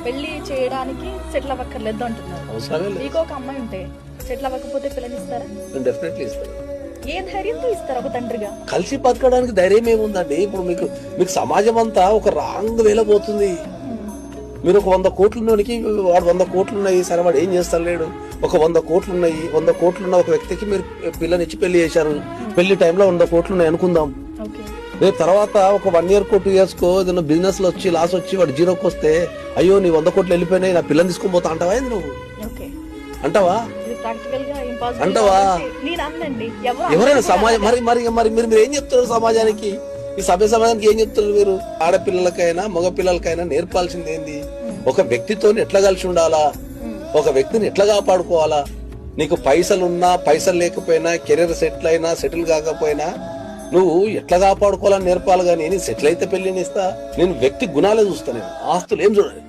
పెళ్లి చేయడానికి సెటిల్ అవ్వక్కర్లేదు అంటున్నారు. అవసరమే లేదు. మీకు ఒక అమ్మాయి ఉంటే సెటిల్ అవ్వకపోతే పిల్లనిస్తారా? నేను డెఫినెట్లీ ఇస్తాను. ఏ ధైర్యంతో ఇస్తారు ఒక తండ్రిగా? కలిసి బతకడానికి ధైర్యం ఏముందండి? ఇప్పుడు మీకు సమాజం అంతా ఒక రాంగ్ వేలో పోతుంది. మీరు ఒక 100 కోట్లున్నోనికి వాడు 100 కోట్లు ఉన్నాయి, సరే వాడు ఏం చేస్తలేడు. ఒక 100 కోట్లు ఉన్నాయి, 100 కోట్లున్న ఒక వ్యక్తికి మీరు పిల్లనిచ్చి పెళ్లి చేశారు. పెళ్లి టైంలో 100 కోట్లు ఉన్నాయి అనుకుందాం. రేపు తర్వాత ఒక 1 year 2 years ఏదైనా బిజినెస్ లో వచ్చి లాస్ వచ్చి వాడు జీరోకి వస్తే, అయ్యో నీ 100 కోట్లు వెళ్ళిపోయినాయి, నా పిల్లని తీసుకొని పోతా అంటావా? ఏంది నువ్వు అంటావా? అంటావా? ఎవరైనా సమాజం మరి మరి మరి మీరు ఏం చెప్తున్నారు సమాజానికి? ఈ సమాజానికి ఏం చెప్తున్నారు మీరు? ఆడపిల్లలకైనా మగ పిల్లలకైనా నేర్పాల్సింది ఏంది? ఒక వ్యక్తితో ఎట్లా కలిసి ఉండాలా, ఒక వ్యక్తిని ఎట్లా కాపాడుకోవాలా. నీకు పైసలున్నా పైసలు లేకపోయినా, కెరీర్ సెటిల్ అయినా సెటిల్ కాకపోయినా నువ్వు ఎట్లా కాపాడుకోవాలని నేర్పాలి. కానీ నేను సెటిల్ అయితే పెళ్లినిస్తా, నేను వ్యక్తి గుణాలే చూస్తా, నేను ఆస్తులు ఏం చూడాలి.